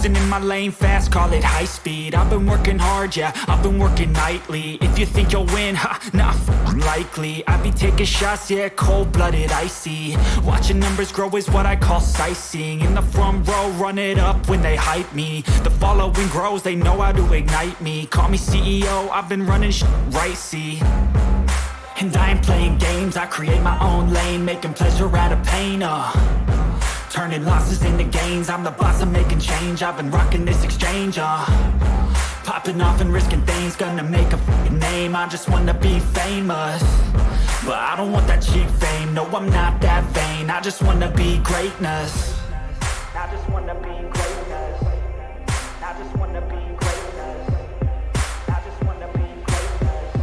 Cruising in my lane fast, call it high speed. I've been working hard, yeah, I've been working nightly. If you think you'll win, ha, nah, likely. I be taking shots, yeah, cold-blooded, icy. Watching numbers grow is what I call sightseeing. In the front row, run it up when they hype me. The following grows, they know how to ignite me. Call me CEO, I've been running right, see. And I ain't playing games, I create my own lane, making pleasure out of pain, turning losses into gains, I'm the boss, I'm making change. I've been rocking this exchange, popping off and risking things, gonna make a f***ing name. I just wanna be famous, but I don't want that cheap fame. No, I'm not that vain, I just wanna be greatness. I just wanna be greatness. I just wanna be greatness. I just wanna be greatness.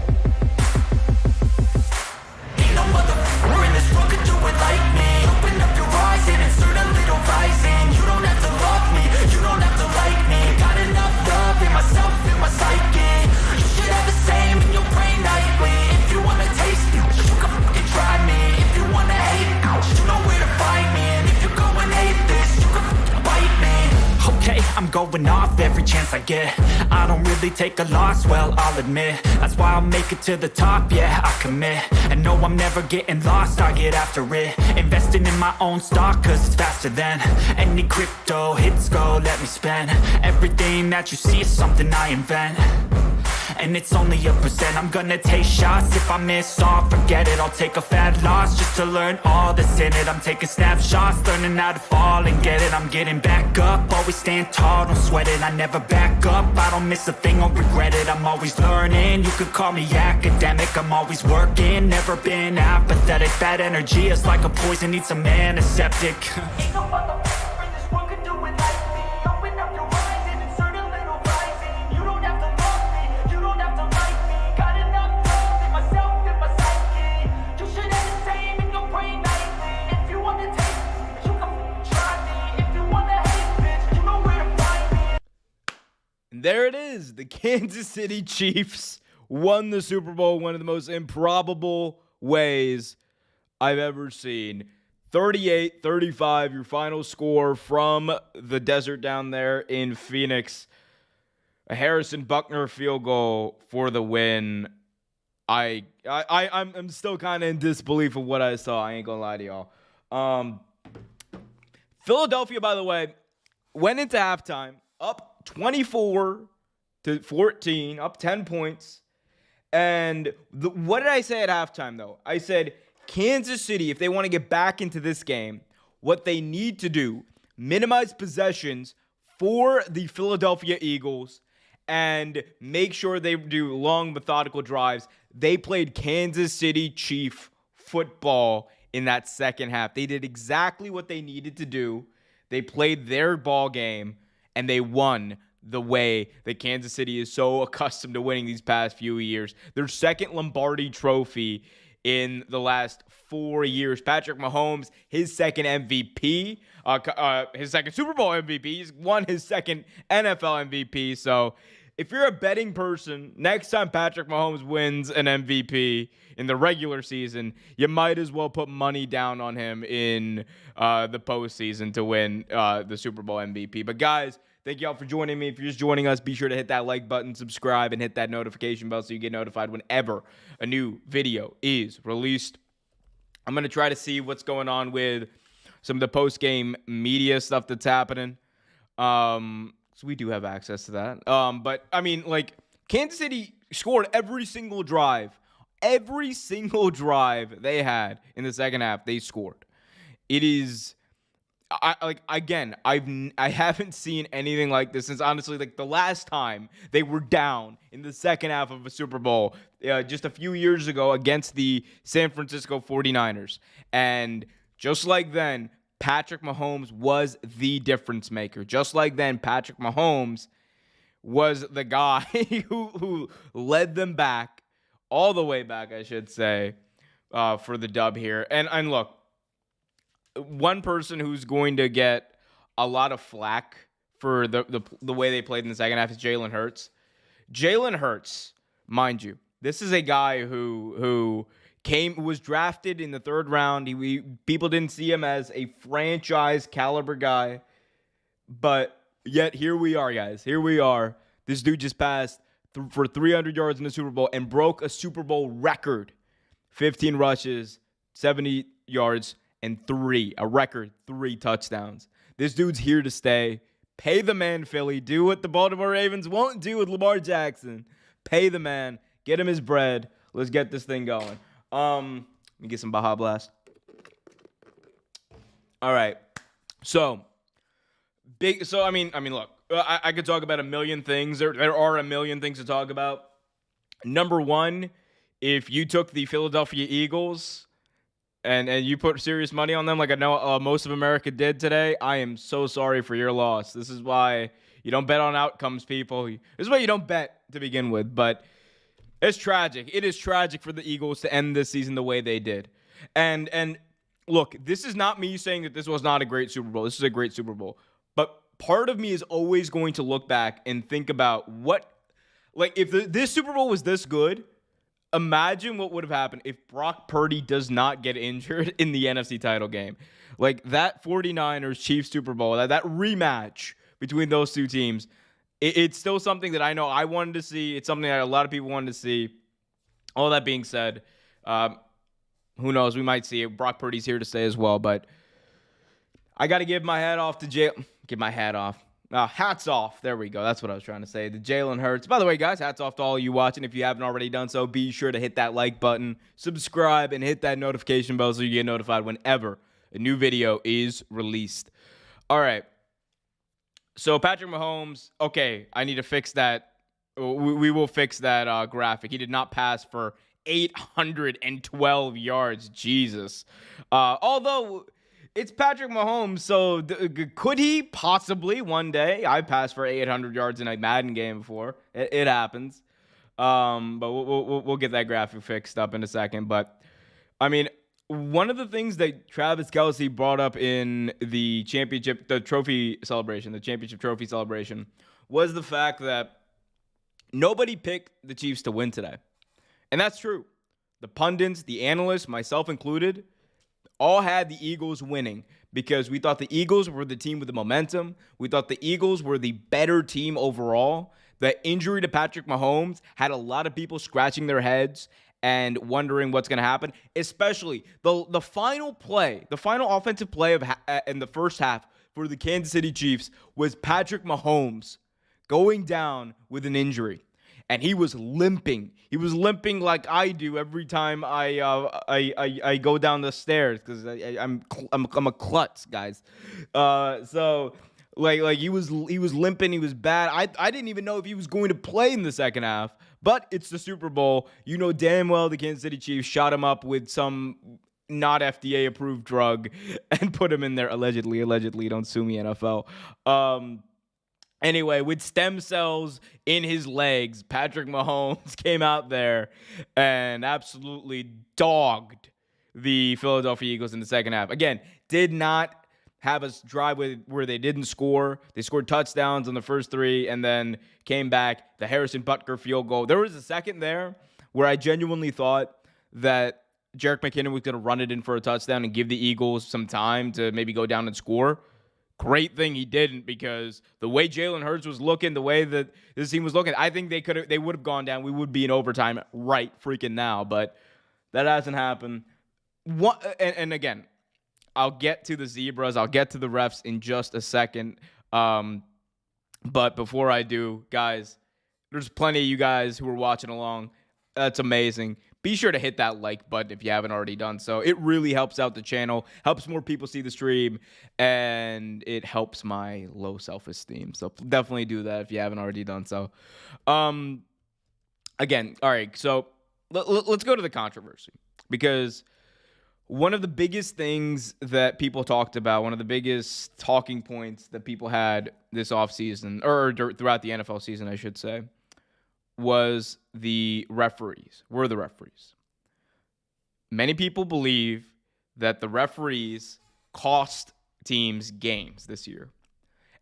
Ain't no motherfucker in this world could do it like me. Open up your eyes and insert a little rising. You don't have to love me, you don't have to like me. Got enough love in myself, in my psyche. You should have the same in your brain nightly. If you wanna taste it, you can fucking try me. If you wanna hate it, you know where to find me. And if you go and hate this, you can fucking bite me. Okay, I'm going off every chance I get. I don't really take a loss, well, I'll admit. That's why I'll make it to the top, yeah, I commit. And no, I'm never getting lost, I get after it. Investing in my own stock, cause it's faster than any crypto hits go, let me spend. Everything that you see is something I invent. And it's only a percent. I'm gonna take shots. If I miss all, forget it. I'll take a fat loss just to learn all that's in it. I'm taking snapshots, learning how to fall and get it. I'm getting back up, always stand tall, don't sweat it. I never back up, I don't miss a thing, I'll regret it. I'm always learning, you could call me academic. I'm always working, never been apathetic. Bad energy is like a poison, needs some antiseptic. Ain't no motherfucker in this world could do it like me. Open up your eyes and insert a little rising. You don't have to love me, you don't have to like me. Got enough love in myself, in my psyche. You should have the same in your brain nightly. If you want to taste it, you can try me. If you want to hate bitch, you know where to find me. And there it is. The Kansas City Chiefs won the Super Bowl one of the most improbable ways I've ever seen. 38-35, your final score from the desert down there in Phoenix. A Harrison Buckner field goal for the win. I'm still kind of in disbelief of what I saw. I ain't gonna lie to y'all. Philadelphia, by the way, went into halftime up 24-14, up 10 points. And what did I say at halftime, though? I said Kansas City, if they want to get back into this game, what they need to do, minimize possessions for the Philadelphia Eagles and make sure they do long, methodical drives. They played Kansas City Chief football in that second half. They did exactly what they needed to do. They played their ball game, and they won the way that Kansas City is so accustomed to winning these past few years. Their second Lombardi trophy in the last 4 years. Patrick Mahomes, his second MVP, his second Super Bowl MVP. He's won his second NFL MVP. So if you're a betting person, next time Patrick Mahomes wins an MVP in the regular season, you might as well put money down on him in the postseason to win the Super Bowl MVP. But guys, thank y'all for joining me. If you're just joining us, be sure to hit that like button, subscribe, and hit that notification bell so you get notified whenever a new video is released. I'm going to try to see what's going on with some of the post-game media stuff that's happening. So we do have access to that. But, I mean, like, Kansas City scored every single drive. Every single drive they had in the second half, they scored. It is... I haven't seen anything like this since, honestly, like the last time they were down in the second half of a Super Bowl just a few years ago against the San Francisco 49ers. And just like then, Patrick Mahomes was the difference maker. Just like then, Patrick Mahomes was the guy who led them back, all the way back, I should say, for the dub here. And look, one person who's going to get a lot of flack for the way they played in the second half is Jalen Hurts. Jalen Hurts, mind you, this is a guy who was drafted in the third round. People didn't see him as a franchise caliber guy, but Yet here we are, guys. Here we are. This dude just passed for 300 yards in the Super Bowl and broke a Super Bowl record. 15 rushes, 70 yards, and a record 3 touchdowns. This dude's here to stay. Pay the man, Philly. Do what the Baltimore Ravens won't do with Lamar Jackson. Pay the man. Get him his bread. Let's get this thing going. Let me get some Baja Blast. All right. So, I mean, look, I could talk about a million things. There are a million things to talk about. Number one, if you took the Philadelphia Eagles and you put serious money on them like I know most of America did today, I am so sorry for your loss. This is why you don't bet on outcomes, people. This is why you don't bet to begin with, but it's tragic. It is tragic for the Eagles to end this season the way they did. And look, this is not me saying that this was not a great Super Bowl. This is a great Super Bowl. But part of me is always going to look back and think about if this Super Bowl was this good, imagine what would have happened if Brock Purdy does not get injured in the NFC title game. Like that 49ers Chiefs Super Bowl, that rematch between those two teams, it's still something that I know I wanted to see. It's something that a lot of people wanted to see. All that being said, who knows? We might see it. Brock Purdy's here to stay as well, but I got to give my hat off to hats off. There we go. That's what I was trying to say. The Jalen Hurts. By the way, guys, hats off to all you watching. If you haven't already done so, be sure to hit that like button, subscribe, and hit that notification bell so you get notified whenever a new video is released. All right. So Patrick Mahomes, okay, I need to fix that. We will fix that graphic. He did not pass for 812 yards. Jesus. Although it's Patrick Mahomes, so could he possibly one day? I passed for 800 yards in a Madden game before. It happens. But we'll get that graphic fixed up in a second. But, I mean, one of the things that Travis Kelce brought up in the championship trophy celebration was the fact that nobody picked the Chiefs to win today. And that's true. The pundits, the analysts, myself included, all had the Eagles winning because we thought the Eagles were the team with the momentum. We thought the Eagles were the better team overall. The injury to Patrick Mahomes had a lot of people scratching their heads and wondering what's going to happen, especially the final play, the final offensive play in the first half for the Kansas City Chiefs was Patrick Mahomes going down with an injury. And he was limping. He was limping like I do every time I go down the stairs because I'm a klutz, guys. So he was limping. He was bad. I didn't even know if he was going to play in the second half. But it's the Super Bowl. You know damn well the Kansas City Chiefs shot him up with some not FDA approved drug and put him in there allegedly. Don't sue me, NFL. Anyway, with stem cells in his legs, Patrick Mahomes came out there and absolutely dogged the Philadelphia Eagles in the second half. Again, did not have a drive where they didn't score. They scored touchdowns on the first 3 and then came back. The Harrison Butker field goal. There was a second there where I genuinely thought that Jerick McKinnon was going to run it in for a touchdown and give the Eagles some time to maybe go down and score. Great thing he didn't, because the way Jalen Hurts was looking, the way that this team was looking, I think they would have gone down. We would be in overtime right freaking now, but that hasn't happened. And again, I'll get to the Zebras. I'll get to the refs in just a second. But before I do, guys, there's plenty of you guys who are watching along. That's amazing. Be sure to hit that like button if you haven't already done so. It really helps out the channel, helps more people see the stream, and it helps my low self-esteem. So definitely do that if you haven't already done so. Again, all right, so let's go to the controversy, because one of the biggest things that people talked about, one of the biggest talking points that people had this offseason, or throughout the NFL season, I should say, was the referees. Many people believe that the referees cost teams games this year.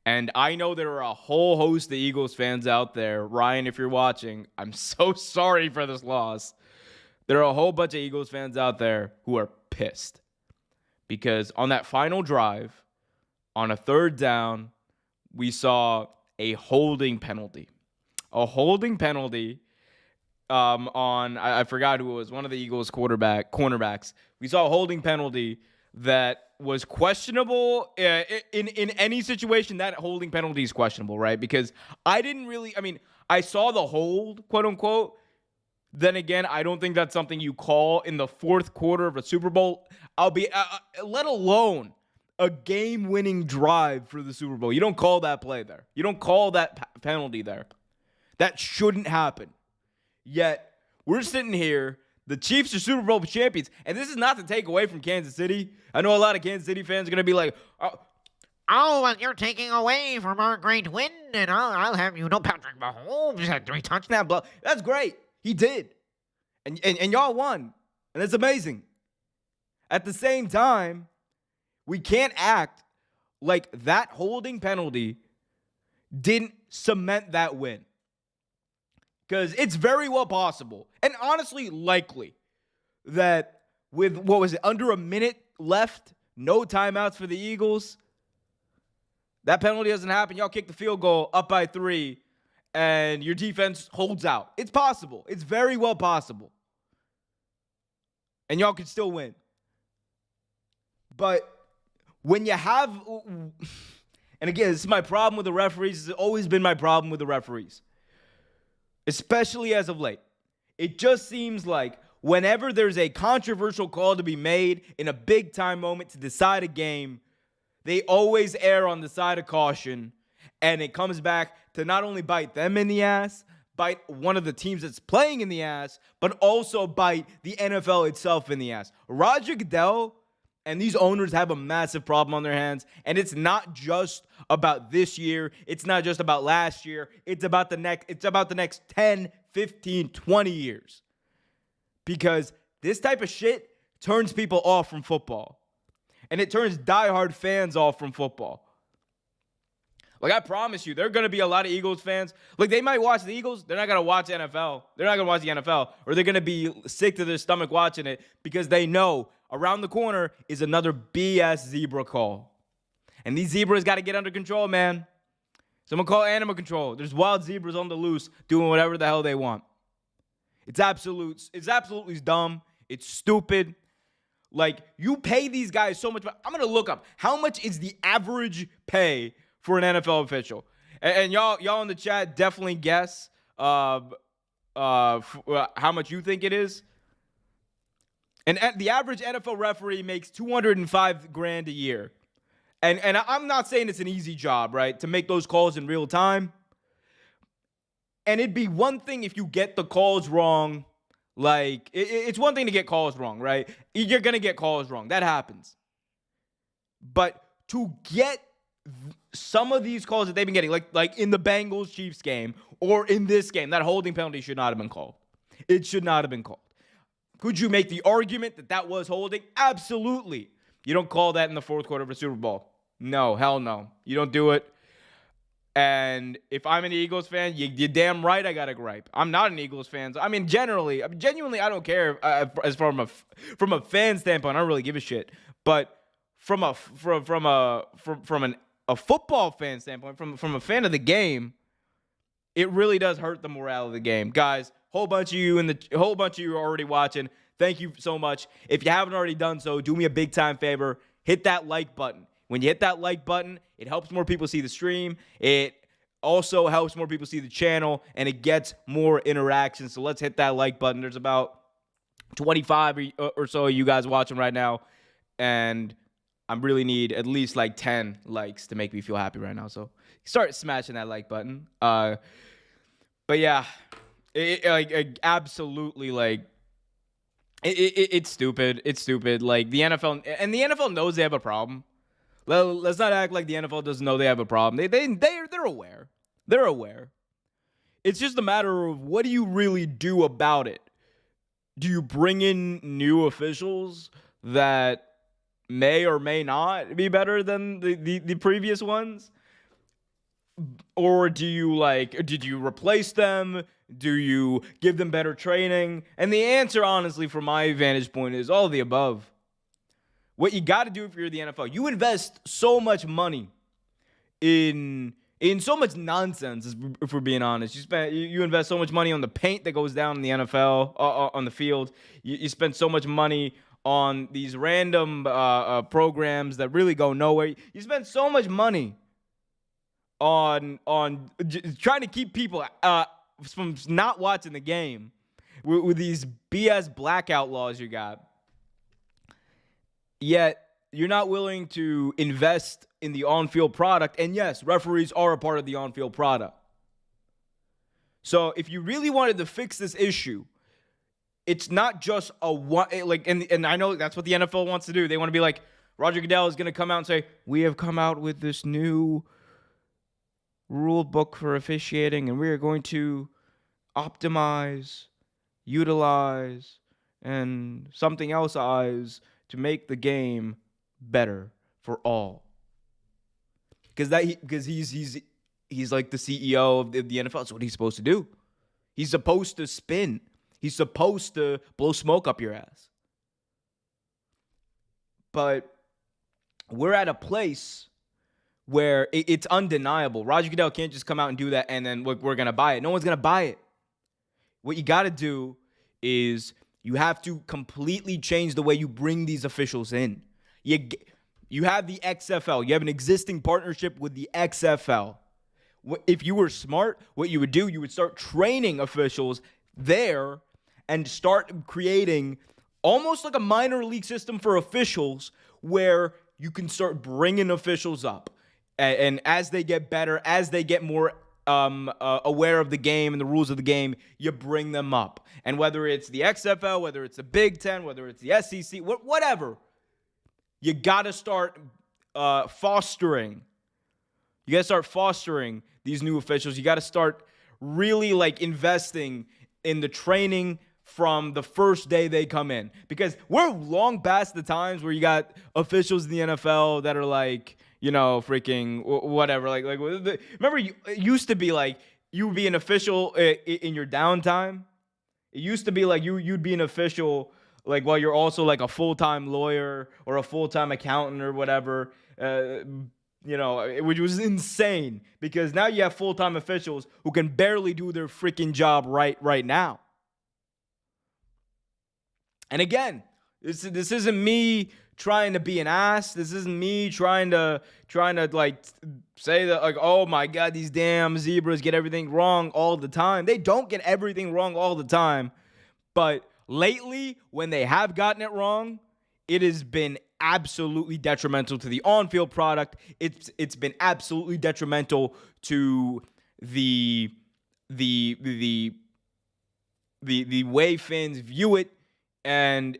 And I know there are a whole host of Eagles fans out there. Ryan, if you're watching, I'm so sorry for this loss. There are a whole bunch of Eagles fans out there who are pissed because on that final drive, on a third down, we saw a holding penalty. A holding penalty on, I forgot who it was, one of the Eagles cornerbacks. We saw a holding penalty that was questionable. In any situation, that holding penalty is questionable, right? Because I saw the hold, quote unquote. Then again, I don't think that's something you call in the fourth quarter of a Super Bowl. Let alone a game-winning drive for the Super Bowl. You don't call that play there. You don't call that penalty there. That shouldn't happen. Yet, we're sitting here, the Chiefs are Super Bowl champions, and this is not to take away from Kansas City. I know a lot of Kansas City fans are going to be like, oh, and you're taking away from our great win, and I'll have you know Patrick Mahomes had 3 touchdowns. That's great. He did. And y'all won. And it's amazing. At the same time, we can't act like that holding penalty didn't cement that win. Because it's very well possible, and honestly likely, that with, under a minute left, no timeouts for the Eagles, that penalty doesn't happen. Y'all kick the field goal up by 3, and your defense holds out. It's possible. It's very well possible. And y'all could still win. But when you have, and again, this is my problem with the referees. This has always been my problem with the referees, especially as of late. It just seems like whenever there's a controversial call to be made in a big-time moment to decide a game, they always err on the side of caution, and it comes back to not only bite them in the ass, bite one of the teams that's playing in the ass, but also bite the NFL itself in the ass. Roger Goodell and these owners have a massive problem on their hands, and it's not just about this year. It's not just about last year. It's about the next 10, 15, 20 years. Because this type of shit turns people off from football. And it turns diehard fans off from football. Like, I promise you, there are going to be a lot of Eagles fans. Like, they might watch the Eagles. They're not going to watch NFL. They're not going to watch the NFL. Or they're going to be sick to their stomach watching it because they know around the corner is another BS zebra call. And these zebras got to get under control, man. Someone call animal control. There's wild zebras on the loose doing whatever the hell they want. It's absolutely dumb. It's stupid. Like, you pay these guys so much. I'm going to look up how much is the average pay for an NFL official. And y'all in the chat definitely guess how much you think it is. And the average NFL referee makes $205,000 a year. And I'm not saying it's an easy job, right, to make those calls in real time. And it'd be one thing if you get the calls wrong. Like, it's one thing to get calls wrong, right? You're going to get calls wrong. That happens. But to get some of these calls that they've been getting, like in the Bengals-Chiefs game or in this game, that holding penalty should not have been called. It should not have been called. Could you make the argument that that was holding? Absolutely. You don't call that in the fourth quarter of a Super Bowl. No, hell no. You don't do it. And if I'm an Eagles fan, you're damn right I got to gripe. I'm not an Eagles fan. So, genuinely, I don't care as from a fan standpoint. I don't really give a shit. But from a football fan standpoint, from a fan of the game, it really does hurt the morale of the game. Guys, whole bunch of you are already watching. Thank you so much. If you haven't already done so, do me a big time favor. Hit that like button. When you hit that like button, it helps more people see the stream. It also helps more people see the channel, and it gets more interaction. So let's hit that like button. There's about 25 or so of you guys watching right now, and I really need at least like 10 likes to make me feel happy right now. So start smashing that like button. But yeah, absolutely, it's stupid. It's stupid. Like, the NFL knows they have a problem. Let's not act like the NFL doesn't know they have a problem. They're aware. They're aware. It's just a matter of, what do you really do about it? Do you bring in new officials that may or may not be better than the previous ones? Or did you replace them? Do you give them better training? And the answer, honestly, from my vantage point, is all of the above. What you got to do if you're the NFL, you invest so much money in in so much nonsense, if we're being honest. You invest so much money on the paint that goes down in the NFL on the field. You spend so much money on these random programs that really go nowhere. You spend so much money on trying to keep people from not watching the game with these BS blackout laws you got. Yet you're not willing to invest in the on-field product. And yes, referees are a part of the on-field product. So if you really wanted to fix this issue, it's not just a one, like, and I know that's what the NFL wants to do. They want to be like, Roger Goodell is going to come out and say, we have come out with this new rule book for officiating, and we are going to optimize, utilize, and something else to make the game better for all. Because he's like the CEO of the NFL. That's what he's supposed to do. He's supposed to spin. He's supposed to blow smoke up your ass. But we're at a place where it's undeniable. Roger Goodell can't just come out and do that and then we're going to buy it. No one's going to buy it. What you got to do is you have to completely change the way you bring these officials in. You have the XFL. You have an existing partnership with the XFL. If you were smart, what you would do, you would start training officials there and start creating almost like a minor league system for officials where you can start bringing officials up. And as they get better, as they get more aware of the game and the rules of the game, you bring them up. And whether it's the XFL, whether it's the Big Ten, whether it's the SEC, whatever, you got to start fostering. You got to start fostering these new officials. You got to start really like investing in the training from the first day they come in. Because we're long past the times where you got officials in the NFL that are like, you know, freaking whatever. Like remember, it used to be like you would be an official in your downtime. It used to be like you'd be an official like while you're also like a full-time lawyer or a full-time accountant or whatever. You know, which was insane because now you have full-time officials who can barely do their freaking job right now. And again, this isn't me trying to be an ass. This isn't me trying to like say that like, oh my God, these damn zebras get everything wrong all the time. They don't get everything wrong all the time. But lately, when they have gotten it wrong, it has been absolutely detrimental to the on-field product. It's been absolutely detrimental to the way fans view it, and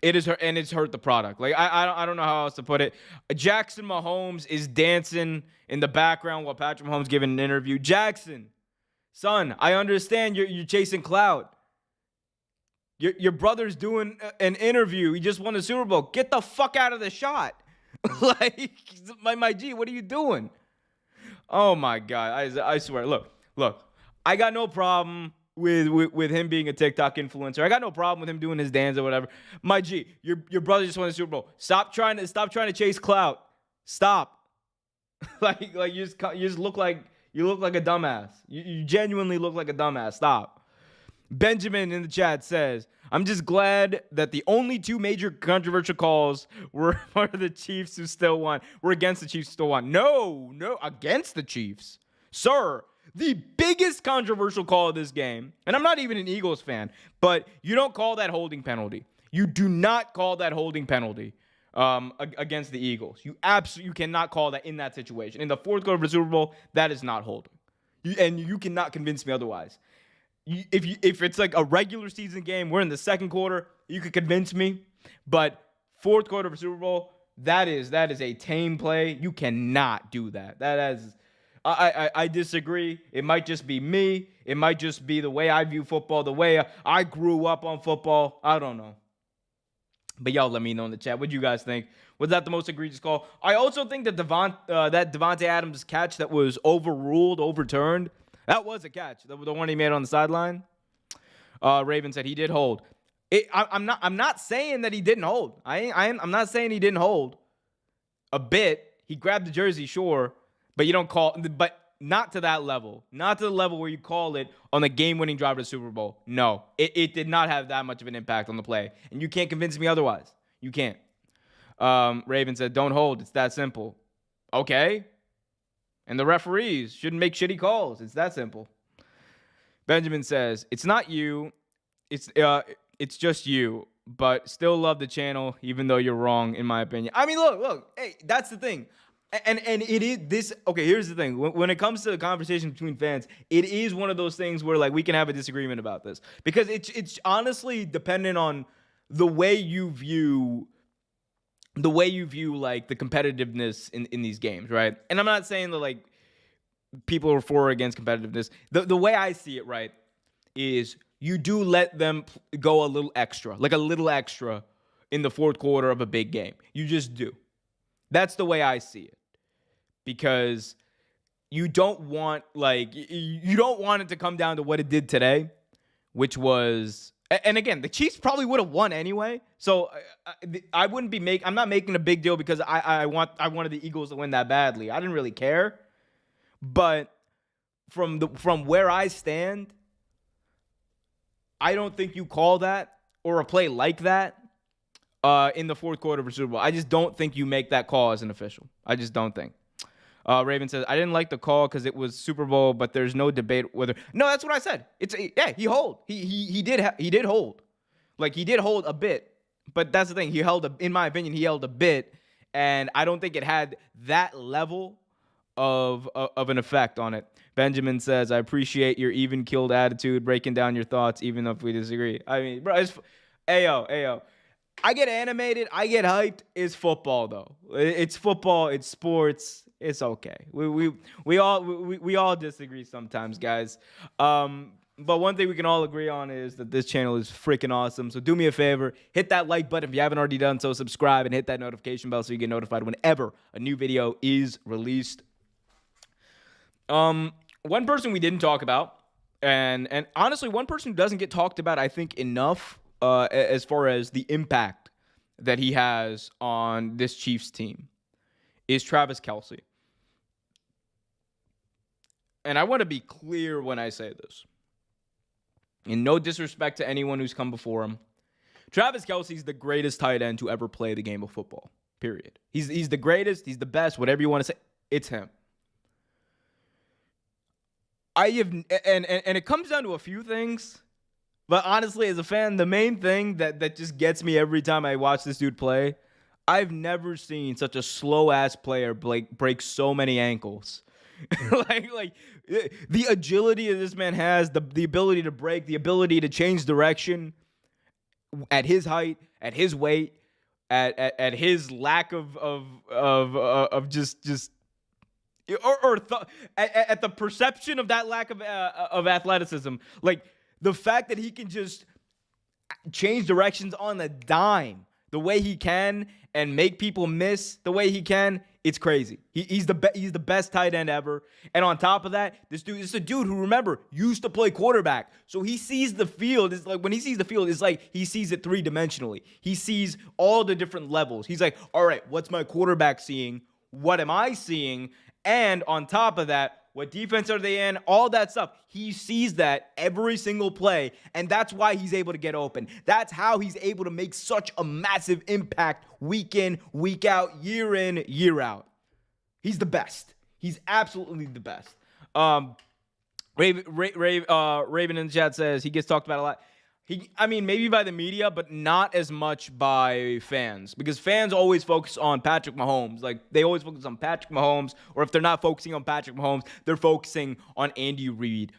it's hurt the product. Like I don't know how else to put it. Jackson Mahomes is dancing in the background while Patrick Mahomes giving an interview. Jackson, son, I understand you're chasing clout. Your brother's doing an interview. He just won a Super Bowl. Get the fuck out of the shot. Like, my G, what are you doing? Oh, my God. I swear. Look. I got no problem with him being a TikTok influencer. I got no problem with him doing his dance or whatever. My G, your brother just won a Super Bowl. Stop trying to chase clout. Stop. like you just look like a dumbass. You genuinely look like a dumbass. Stop. Benjamin in the chat says, I'm just glad that the only two major controversial calls were for the Chiefs who still won. We're against the Chiefs who still won. No, against the Chiefs. Sir, the biggest controversial call of this game, and I'm not even an Eagles fan, but you don't call that holding penalty. You do not call that holding penalty against the Eagles. You cannot call that in that situation. In the fourth quarter of the Super Bowl, that is not holding. And you cannot convince me otherwise. If it's like a regular season game, we're in the second quarter, you could convince me. But fourth quarter of a Super Bowl, that is a tame play. You cannot do that. I disagree. It might just be me. It might just be the way I view football, the way I grew up on football. I don't know. But y'all let me know in the chat. What do you guys think? Was that the most egregious call? I also think that that Devontae Adams catch that was overturned, that was a catch. The one he made on the sideline. Raven said he did hold. I'm not saying that he didn't hold. I'm not saying he didn't hold. A bit. He grabbed the jersey, sure, but you don't call. But not to that level. Not to the level where you call it on the game-winning drive to the Super Bowl. No, it did not have that much of an impact on the play. And you can't convince me otherwise. You can't. Raven said, don't hold. It's that simple. Okay. And the referees shouldn't make shitty calls. It's that simple. Benjamin says, it's not you. It's just you. But still love the channel, even though you're wrong, in my opinion. I mean, look. Hey, that's the thing. And it is this. Okay, here's the thing. When it comes to the conversation between fans, it is one of those things where like we can have a disagreement about this because it's honestly dependent on the way you view like the competitiveness in these games, right? And I'm not saying that like people are for or against competitiveness. The way I see it, right, is you do let them go a little extra in the fourth quarter of a big game. You just do. That's the way I see it. Because you don't want it to come down to what it did today, which was, and again, the Chiefs probably would have won anyway. So I'm not making a big deal because I wanted the Eagles to win that badly. I didn't really care. But from where I stand, I don't think you call that or a play like that in the fourth quarter of a Super Bowl. I just don't think you make that call as an official. I just don't think. Raven says, I didn't like the call because it was Super Bowl, but there's no debate whether. No, that's what I said. He hold. He did hold. Like, he did hold a bit. But that's the thing. In my opinion, he held a bit. And I don't think it had that level of an effect on it. Benjamin says, I appreciate your even-keeled attitude, breaking down your thoughts, even if we disagree. I mean, bro, ayo. I get animated. I get hyped. It's football, though. It's football. It's sports. It's okay. We all disagree sometimes, guys. But one thing we can all agree on is that this channel is freaking awesome. So do me a favor, hit that like button if you haven't already done so. Subscribe and hit that notification bell so you get notified whenever a new video is released. One person we didn't talk about, and honestly, one person who doesn't get talked about, I think, enough as far as the impact that he has on this Chiefs team, is Travis Kelce. And I want to be clear when I say this. And no disrespect to anyone who's come before him. Travis Kelce is the greatest tight end to ever play the game of football, period. He's the greatest. He's the best. Whatever you want to say, it's him. And it comes down to a few things. But honestly, as a fan, the main thing that just gets me every time I watch this dude play, I've never seen such a slow-ass player break so many ankles. like the agility that this man has, the ability to break, the ability to change direction at his height, at his weight, at his lack of just at the perception of that lack of athleticism. Like the fact that he can just change directions on a dime the way he can and make people miss the way he can, it's crazy. He's the best tight end ever. And on top of that, this is a dude who, remember, used to play quarterback. So he sees the field. It's like when he sees the field, it's like he sees it three-dimensionally. He sees all the different levels. He's like, all right, what's my quarterback seeing? What am I seeing? And on top of that, what defense are they in? All that stuff. He sees that every single play, and that's why he's able to get open. That's how he's able to make such a massive impact week in, week out, year in, year out. He's the best. He's absolutely the best. Raven in the chat says he gets talked about a lot. Maybe by the media, but not as much by fans. Because fans always focus on Patrick Mahomes. Like, they always focus on Patrick Mahomes. Or if they're not focusing on Patrick Mahomes, they're focusing on Andy Reid.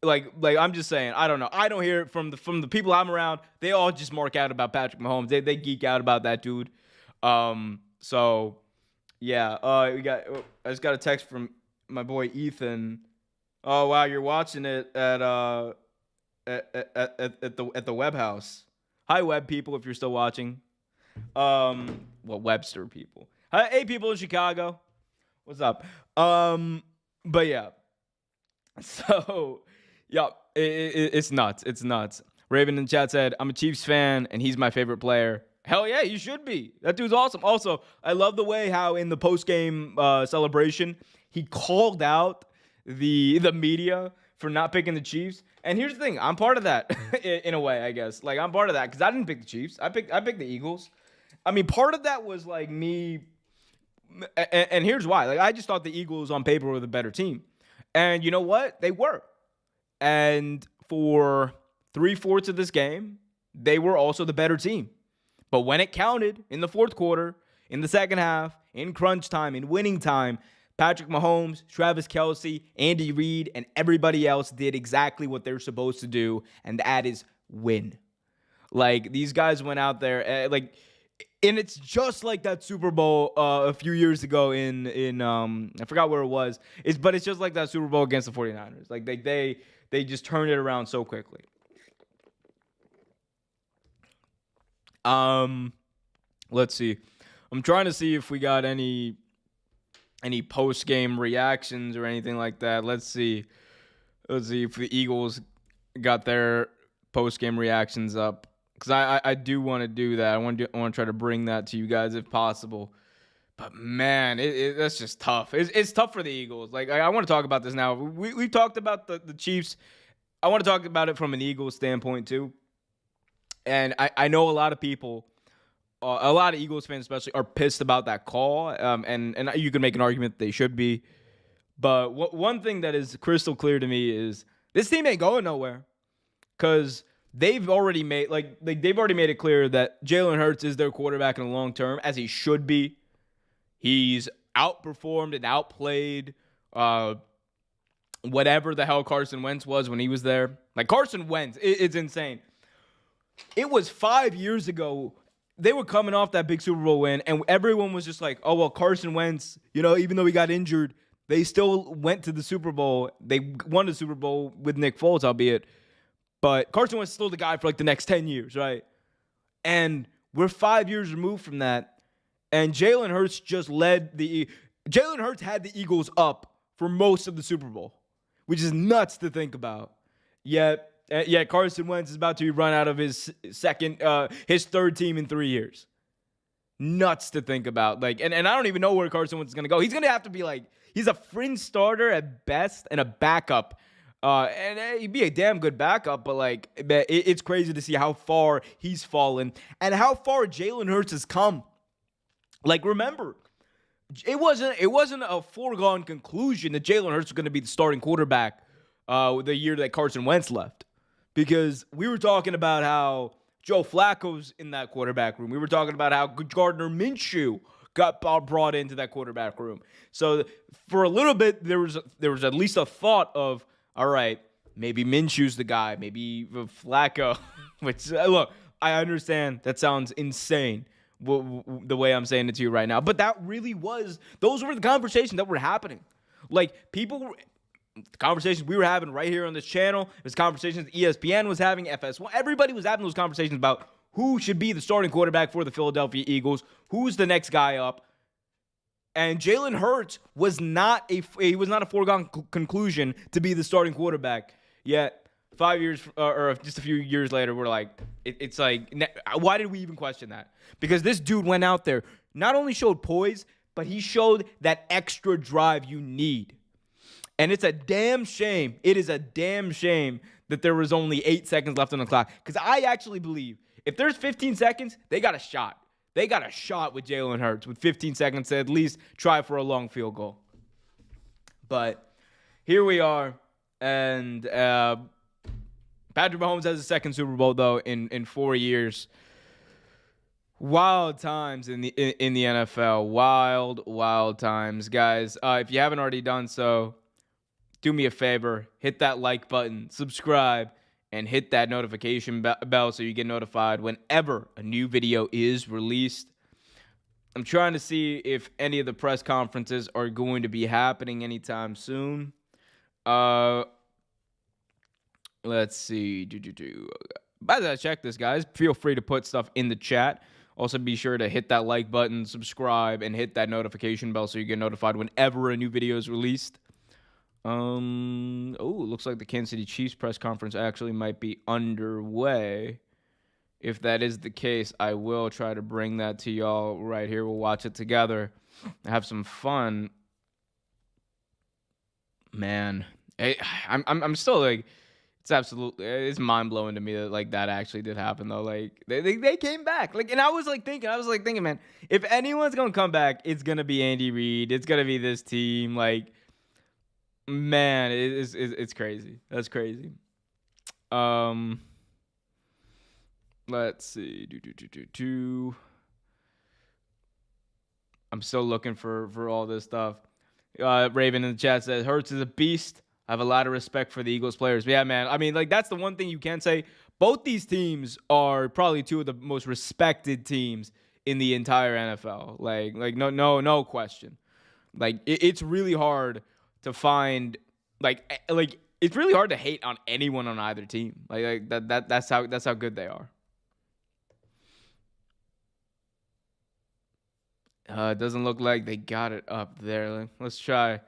Like I'm just saying, I don't know. I don't hear it from the people I'm around. They all just mark out about Patrick Mahomes. They geek out about that dude. So, yeah. I just got a text from my boy Ethan. Oh, wow, you're watching it at the Web House. Hi, Web people, if you're still watching. Webster people. Hey, people in Chicago. What's up? But yeah. So, yeah, it's nuts. It's nuts. Raven in the chat said, I'm a Chiefs fan, and he's my favorite player. Hell yeah, you should be. That dude's awesome. Also, I love the way how in the post-game celebration, he called out the media for not picking the Chiefs. And here's the thing, I'm part of that in a way, I guess. Like, I'm part of that because I didn't pick the Chiefs. I picked the Eagles. I mean, part of that was like me, and here's why. Like, I just thought the Eagles on paper were the better team. And you know what? They were. And for 3/4 of this game, they were also the better team. But when it counted in the fourth quarter, in the second half, in crunch time, in winning time, Patrick Mahomes, Travis Kelce, Andy Reid, and everybody else did exactly what they're supposed to do, and that is win. Like, these guys went out there, and it's just like that Super Bowl a few years ago in I forgot where it was. But it's just like that Super Bowl against the 49ers. Like, they just turned it around so quickly. Let's see. I'm trying to see if we got any post-game reactions or anything like that. Let's see if the Eagles got their post-game reactions up, because I do want to do that. I want to try to bring that to you guys if possible. But man, that's just tough. It's tough for the Eagles. Like, I want to talk about this now. We've talked about the Chiefs. I want to talk about it from an Eagles standpoint too. And I know a lot of people, a lot of Eagles fans especially, are pissed about that call. And you can make an argument that they should be. But one thing that is crystal clear to me is this team ain't going nowhere, because they've already made it clear that Jalen Hurts is their quarterback in the long term, as he should be. He's outperformed and outplayed whatever the hell Carson Wentz was when he was there. Like, Carson Wentz, it's insane. It was 5 years ago. They were coming off that big Super Bowl win, and everyone was just like, oh, well, Carson Wentz, even though he got injured, they still went to the Super Bowl. They won the Super Bowl with Nick Foles, albeit. But Carson Wentz is still the guy for like the next 10 years, right? And we're 5 years removed from that. And Jalen Hurts Jalen Hurts had the Eagles up for most of the Super Bowl, which is nuts to think about. Yet Carson Wentz is about to be run out of his third team in 3 years. Nuts to think about. Like, and I don't even know where Carson Wentz is going to go. He's going to have to be like, he's a fringe starter at best and a backup. And he'd be a damn good backup, but like, it's crazy to see how far he's fallen and how far Jalen Hurts has come. Like, remember, it wasn't a foregone conclusion that Jalen Hurts was going to be the starting quarterback the year that Carson Wentz left. Because we were talking about how Joe Flacco's in that quarterback room. We were talking about how Gardner Minshew got brought into that quarterback room. So for a little bit, there was at least a thought of, all right, maybe Minshew's the guy, maybe Flacco. Which, look, I understand that sounds insane, the way I'm saying it to you right now. But those were the conversations that were happening. Like, the conversations we were having right here on this channel, there's conversations ESPN was having, FS1, everybody was having those conversations about who should be the starting quarterback for the Philadelphia Eagles, who's the next guy up. And Jalen Hurts was not a foregone conclusion to be the starting quarterback. Yet 5 years or just a few years later, we're like, it's like, why did we even question that? Because this dude went out there, not only showed poise, but he showed that extra drive you need. And it's a damn shame. It is a damn shame that there was only 8 seconds left on the clock. Because I actually believe if there's 15 seconds, they got a shot. They got a shot with Jalen Hurts with 15 seconds to at least try for a long field goal. But here we are. And Patrick Mahomes has a second Super Bowl, though, in 4 years. Wild times in the NFL. Wild times. Guys, if you haven't already done so, do me a favor, hit that like button, subscribe, and hit that notification bell so you get notified whenever a new video is released. I'm trying to see if any of the press conferences are going to be happening anytime soon. Let's see. As I check this, guys, feel free to put stuff in the chat. Also, be sure to hit that like button, subscribe, and hit that notification bell so you get notified whenever a new video is released. Looks like the Kansas City Chiefs press conference actually might be underway. if that is the case, I will try to bring that to y'all right here. We'll watch it together, have some fun. Man, I'm still like, it's mind blowing to me that like that actually did happen though. Like they came back. Like, and I was thinking, man, if anyone's gonna come back, it's gonna be Andy Reid. It's gonna be this team. Like, man, it's crazy. That's crazy. Let's see. I'm still looking for all this stuff. Raven in the chat says Hurts is a beast. I have a lot of respect for the Eagles players. But yeah, man. I mean, like, that's the one thing you can say. Both these teams are probably two of the most respected teams in the entire NFL. Like no question. Like, it's really hard to find like it's really hard to hate on anyone on either team. Like that's how good they are. It doesn't look like they got it up there. Let's try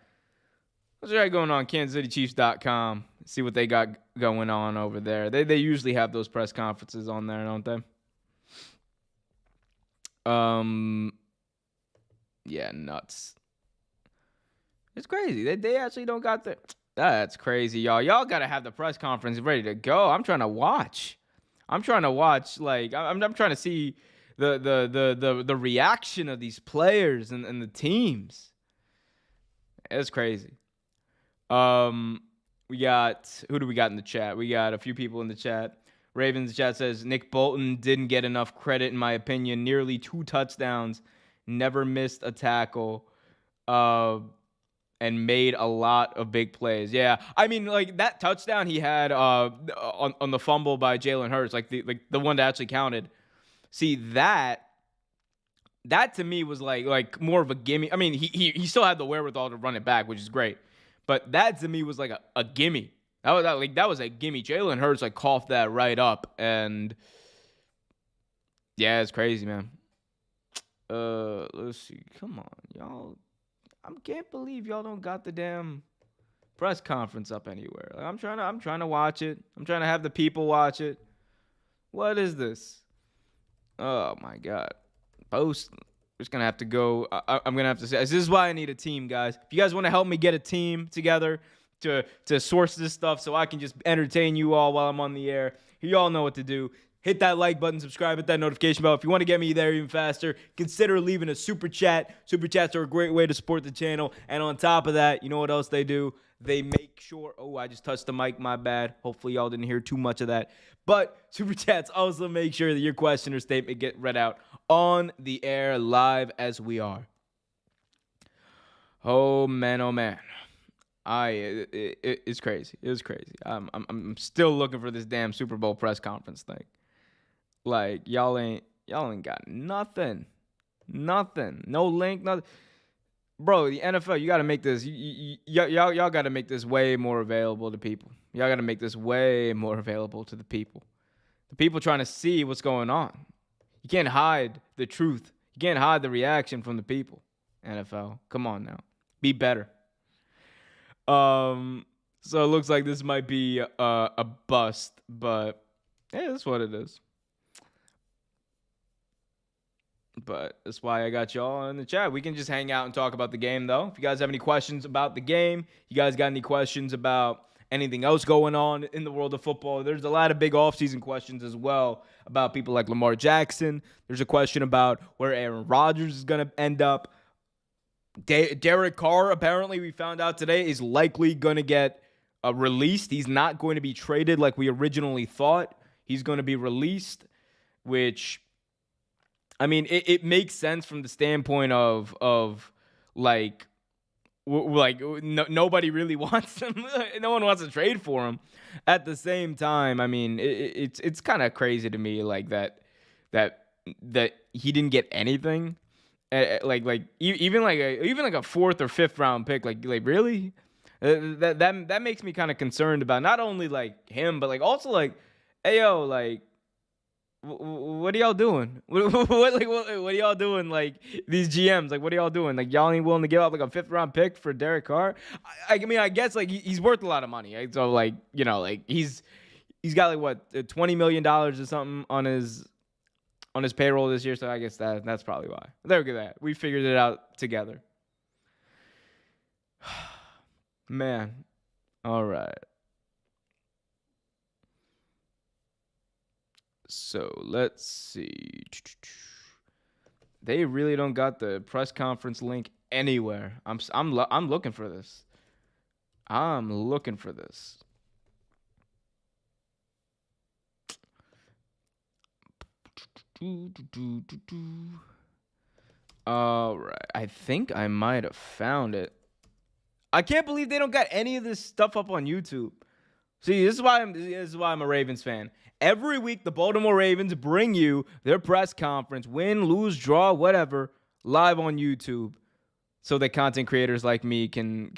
going on KansasCityChiefs.com, see what they got going on over there. They usually have those press conferences on there, don't they? Yeah, nuts. It's crazy. They actually don't got the. That's crazy, y'all. Y'all gotta have the press conference ready to go. I'm trying to watch. Like, I'm trying to see the reaction of these players and the teams. It's crazy. We got, who do we got in the chat? We got a few people in the chat. Ravens chat says Nick Bolton didn't get enough credit in my opinion. Nearly 2 touchdowns, never missed a tackle, and made a lot of big plays. Yeah, I mean, like, that touchdown he had on the fumble by Jalen Hurts, like the one that actually counted. See, that to me was like more of a gimme. I mean, he still had the wherewithal to run it back, which is great. But that to me was like a gimme. That was a gimme. Jalen Hurts like coughed that right up, and yeah, it's crazy, man. Let's see. Come on, y'all. I can't believe y'all don't got the damn press conference up anywhere. Like, I'm trying to watch it. I'm trying to have the people watch it. What is this? Oh my God. Post. Just gonna have to go. I'm gonna have to say this is why I need a team, guys. If you guys want to help me get a team together to source this stuff so I can just entertain you all while I'm on the air, you all know what to do. Hit that like button, subscribe, hit that notification bell. If you want to get me there even faster, consider leaving a super chat. Super chats are a great way to support the channel. And on top of that, you know what else they do? They make sure. Oh, I just touched the mic. My bad. Hopefully y'all didn't hear too much of that. But super chats also make sure that your question or statement get read out on the air live as we are. Oh man, oh man. It's crazy. It was crazy. I'm still looking for this damn Super Bowl press conference thing. Like, y'all ain't got nothing. Nothing. No link, nothing. Bro, the NFL, you got to make this y'all got to make this way more available to people. Y'all got to make this way more available to the people. The people trying to see what's going on. You can't hide the truth. You can't hide the reaction from the people. NFL, come on now. Be better. So it looks like this might be a bust, but yeah, that's what it is. But that's why I got y'all in the chat. We can just hang out and talk about the game, though. If you guys have any questions about the game, you guys got any questions about anything else going on in the world of football, there's a lot of big offseason questions as well about people like Lamar Jackson. There's a question about where Aaron Rodgers is going to end up. Derek Carr, apparently we found out today, is likely going to get released. He's not going to be traded like we originally thought. He's going to be released, which, I mean, it makes sense from the standpoint of like nobody really wants him. No one wants to trade for him. At the same time, I mean, it's kind of crazy to me, like that he didn't get anything. Even like a 4th or 5th round pick, like really, that makes me kind of concerned about not only like him, but like also like, hey yo, like, what are y'all doing? What are y'all doing? Like, these GMs, like, what are y'all doing? Like, y'all ain't willing to give up like a 5th round pick for Derek Carr? I mean, I guess like he's worth a lot of money, right? So like, you know, like he's he's got like what $20 million or something on his payroll this year. So I guess that's probably why. There we go. We figured it out together. Man. All right. So let's see. They really don't got the press conference link anywhere. I'm looking for this. I'm looking for this. All right. I think I might have found it. I can't believe they don't got any of this stuff up on YouTube. See, this is why I'm a Ravens fan. Every week, the Baltimore Ravens bring you their press conference, win, lose, draw, whatever, live on YouTube, so that content creators like me can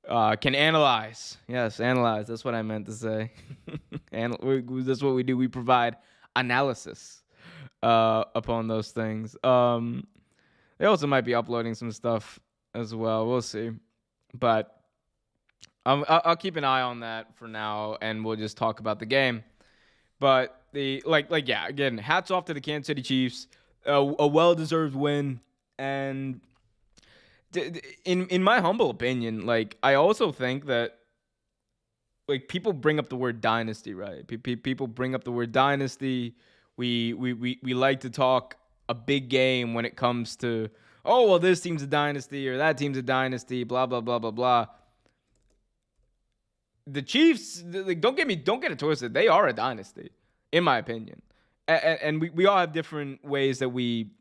analyze. Yes, analyze. That's what I meant to say. That's what we do. We provide analysis upon those things. They also might be uploading some stuff as well. We'll see, but. I'll keep an eye on that for now, and we'll just talk about the game. But again, hats off to the Kansas City Chiefs, a well-deserved win, and in my humble opinion, I also think that people bring up the word dynasty, right? People bring up the word dynasty. We like to talk a big game when it comes to this team's a dynasty or that team's a dynasty, blah blah blah blah blah. The Chiefs, don't get it twisted. They are a dynasty, in my opinion, and we all have different ways that we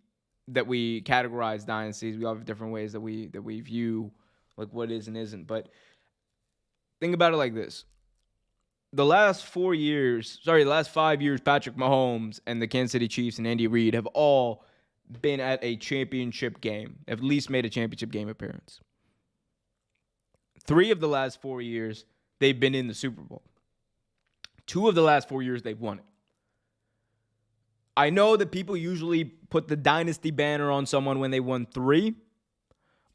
categorize dynasties. We all have different ways that we view what is and isn't. But think about it like this: the last 5 years, Patrick Mahomes and the Kansas City Chiefs and Andy Reid have all been at a championship game, at least made a championship game appearance. 3 of the last 4 years. They've been in the Super Bowl. 2 of the last 4 years, they've won it. I know that people usually put the dynasty banner on someone when they won 3,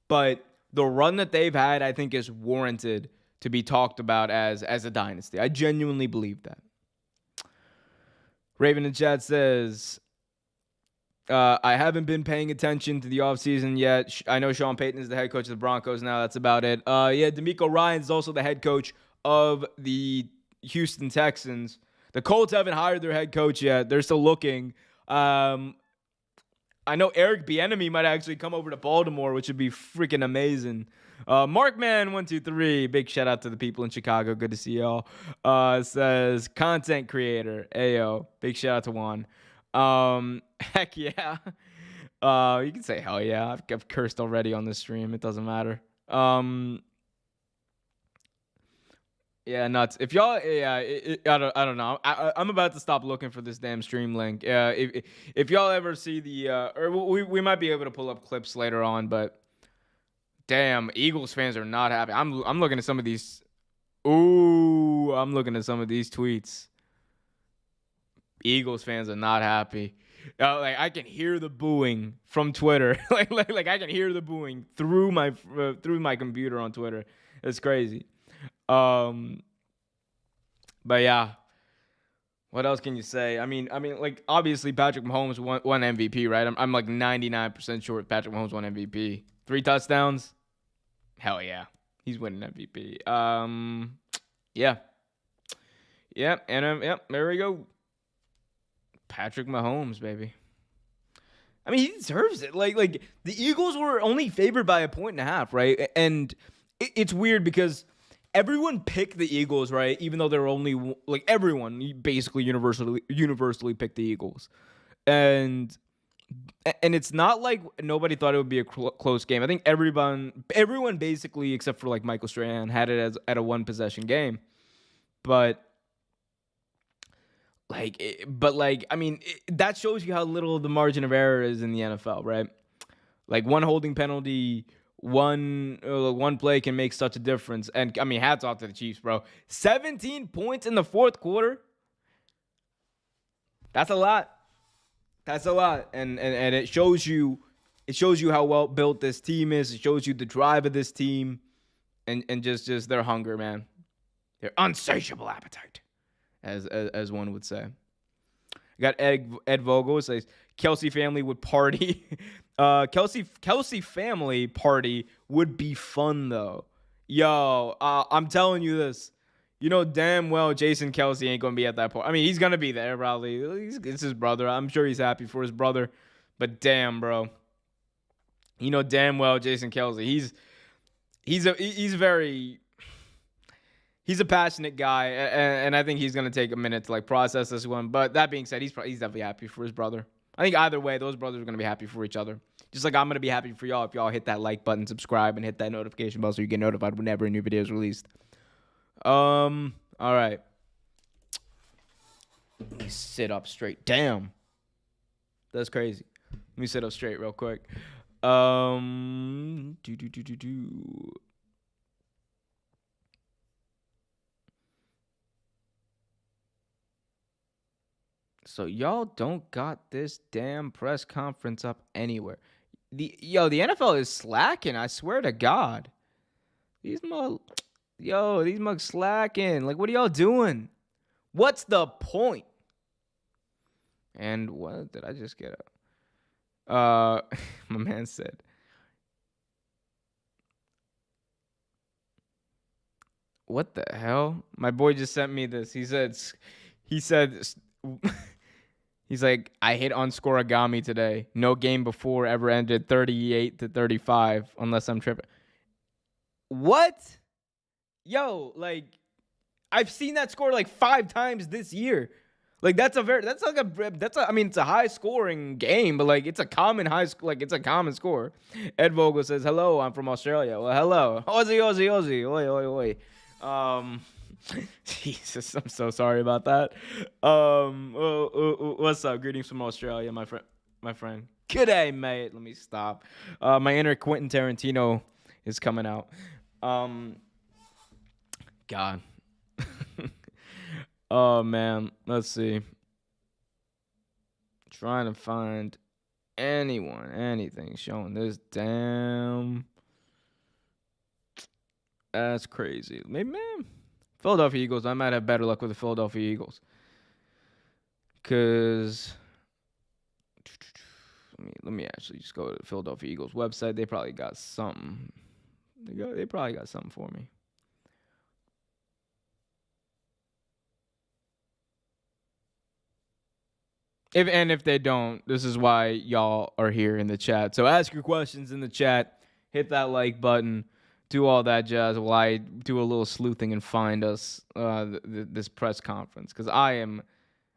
but the run that they've had, I think, is warranted to be talked about as a dynasty. I genuinely believe that. Raven in chat says, I haven't been paying attention to the offseason yet. I know Sean Payton is the head coach of the Broncos now. That's about it. D'Amico Ryans is also the head coach of the Houston Texans. The Colts haven't hired their head coach yet. They're still looking. I know Eric Bieniemy might actually come over to Baltimore, which would be freaking amazing. Markman123, big shout out to the people in Chicago. Good to see y'all. Says content creator. Ayo, big shout out to Juan. Heck yeah. You can say hell yeah. I've cursed already on this stream. It doesn't matter. Yeah, nuts. If y'all, I don't know. I'm about to stop looking for this damn stream link. If y'all ever see or we might be able to pull up clips later on, but damn, Eagles fans are not happy. I'm looking at some of these. I'm looking at some of these tweets. Eagles fans are not happy. I can hear the booing from Twitter. I can hear the booing through my computer on Twitter. It's crazy. But yeah, what else can you say? I mean, obviously Patrick Mahomes won MVP, right? I'm 99% sure Patrick Mahomes won MVP. 3 touchdowns. Hell yeah, he's winning MVP. Yeah, and there we go. Patrick Mahomes, baby. I mean, he deserves it. The Eagles were only favored by 1.5, right? And it's weird because everyone picked the Eagles, right? Even though they're only everyone basically universally picked the Eagles, and it's not like nobody thought it would be a close game. I think everyone basically except for Michael Strahan had it as at a 1-possession game, but. That shows you how little the margin of error is in the NFL, right? One holding penalty, one play can make such a difference. And hats off to the Chiefs, bro. 17 points in the fourth quarter. That's a lot. And it shows you how well built this team is. It shows you the drive of this team and just their hunger, man. Their insatiable appetite, as one would say. I got Ed Vogel says Kelce family would party. Kelce family party would be fun though. Yo, I'm telling you this. You know damn well Jason Kelce ain't gonna be at that party. I mean, he's gonna be there probably. It's his brother. I'm sure he's happy for his brother. But damn, bro. You know damn well Jason Kelce. He's a passionate guy, and I think he's gonna take a minute to like process this one. But that being said, he's definitely happy for his brother. I think either way, those brothers are gonna be happy for each other. Just like I'm gonna be happy for y'all if y'all hit that like button, subscribe, and hit that notification bell so you get notified whenever a new video is released. All right. Let me sit up straight. Damn, that's crazy. Let me sit up straight real quick. So y'all don't got this damn press conference up anywhere. The NFL is slacking. I swear to God, these mugs slacking. Like, what are y'all doing? What's the point? And what did I just get? My man said, "What the hell?" My boy just sent me this. He said, he's like, I hit on scoreagami today. No game before ever ended 38-35, unless I'm tripping. What? Yo, like, I've seen that score like 5 times this year. Like, it's a high scoring game, but like, it's a common score. Ed Vogel says, hello, I'm from Australia. Well, hello. Aussie. Oi. Jesus, I'm so sorry about that. What's up? Greetings from Australia, my friend. G'day, mate. Let me stop. My inner Quentin Tarantino is coming out. God. Oh man, let's see. Trying to find anything showing this damn. That's crazy. Maybe, man. Philadelphia Eagles. I might have better luck with the Philadelphia Eagles. Cause let me actually just go to the Philadelphia Eagles website. They probably got something. They probably got something for me. If they don't, this is why y'all are here in the chat. So ask your questions in the chat. Hit that like button. Do all that jazz while I do a little sleuthing and find us this press conference. Because I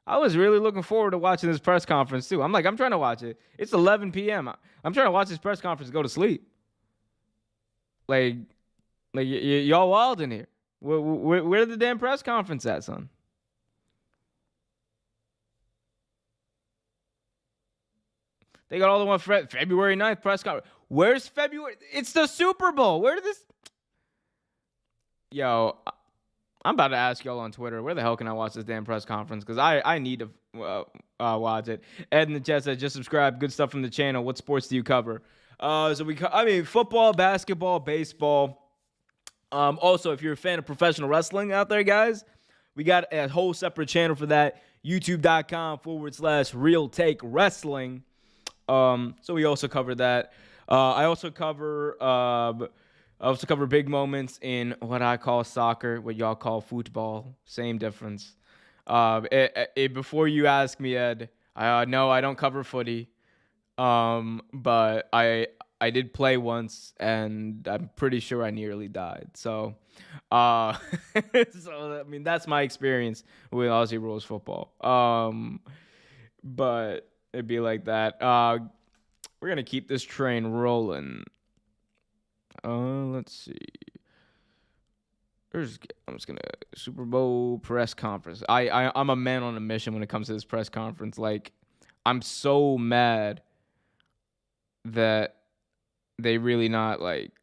was really looking forward to watching this press conference too. I'm trying to watch it. It's 11 p.m. I'm trying to watch this press conference and go to sleep. Like y'all wild in here. Where the damn press conference at, son? They got all the one February 9th press conference. Where's February? It's the Super Bowl. Where did this? Yo, I'm about to ask y'all on Twitter, where the hell can I watch this damn press conference? Because I need to watch it. Ed in the chat said, just subscribe. Good stuff from the channel. What sports do you cover? Football, basketball, baseball. Also, if you're a fan of professional wrestling out there, guys, we got a whole separate channel for that. YouTube.com/Real Take Wrestling. So we also cover that. I also cover big moments in what I call soccer, what y'all call football. Same difference. Before you ask me, Ed, no, I don't cover footy. But I did play once, and I'm pretty sure I nearly died. So, that's my experience with Aussie rules football. But it'd be like that. We're gonna keep this train rolling. Let's see. I'm just gonna Super Bowl press conference. I'm a man on a mission when it comes to this press conference. Like, I'm so mad that they really not like.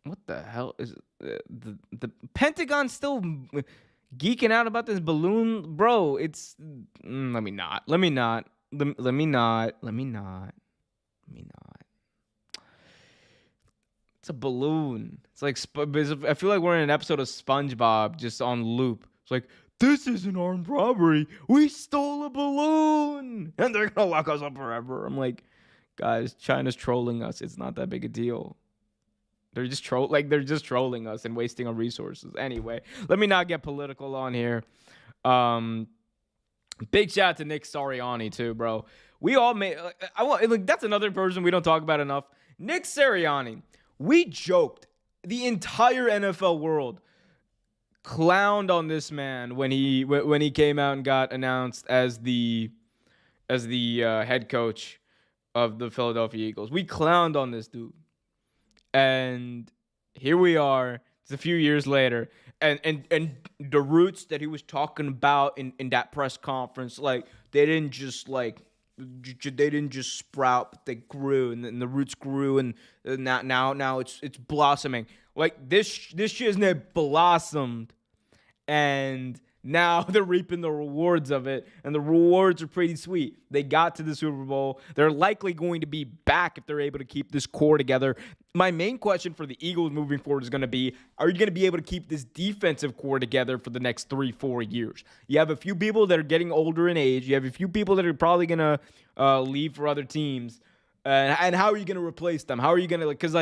What the hell is the Pentagon still geeking out about this balloon, bro? It's let me not. It's a balloon. It's like I feel like we're in an episode of SpongeBob just on loop. It's like, this is an armed robbery. We stole a balloon, and they're gonna lock us up forever. I'm like, guys, China's trolling us. It's not that big a deal. They're just trolling us and wasting our resources. Anyway, let me not get political on here. Big shout out to Nick Sirianni too, bro. We all made. That's another person we don't talk about enough. Nick Sirianni. We joked. The entire NFL world clowned on this man when he came out and got announced as the head coach of the Philadelphia Eagles. We clowned on this dude, and here we are. It's a few years later, and the roots that he was talking about in that press conference, like they didn't just sprout, but they grew, and the roots grew, and now it's blossoming. Like this shit has blossomed, and now they're reaping the rewards of it, and the rewards are pretty sweet. They got to the Super Bowl. They're likely going to be back if they're able to keep this core together. My main question for the Eagles moving forward is going to be, are you going to be able to keep this defensive core together for the next 3-4 years? You have a few people that are getting older in age. You have a few people that are probably going to leave for other teams. And how are you going to replace them? How are you going to, because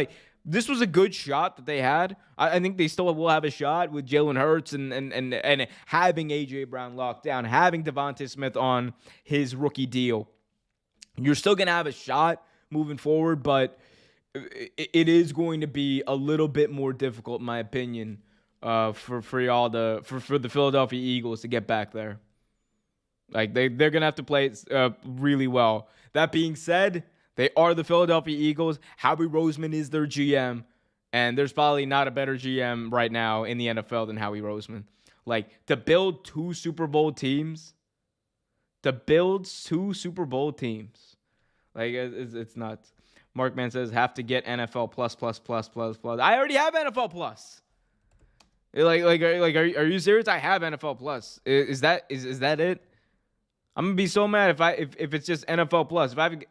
this was a good shot that they had. I think they still will have a shot with Jalen Hurts and having A.J. Brown locked down, having Devontae Smith on his rookie deal. You're still going to have a shot moving forward, but it is going to be a little bit more difficult, in my opinion, for the Philadelphia Eagles to get back there. Like they're going to have to play really well. That being said, they are the Philadelphia Eagles. Howie Roseman is their GM, and there's probably not a better GM right now in the NFL than Howie Roseman. Like, to build two Super Bowl teams, like, it's nuts. Markman says, have to get NFL plus. I already have NFL plus. Are you serious? I have NFL plus. Is that it? I'm gonna be so mad if it's just NFL plus. If I have.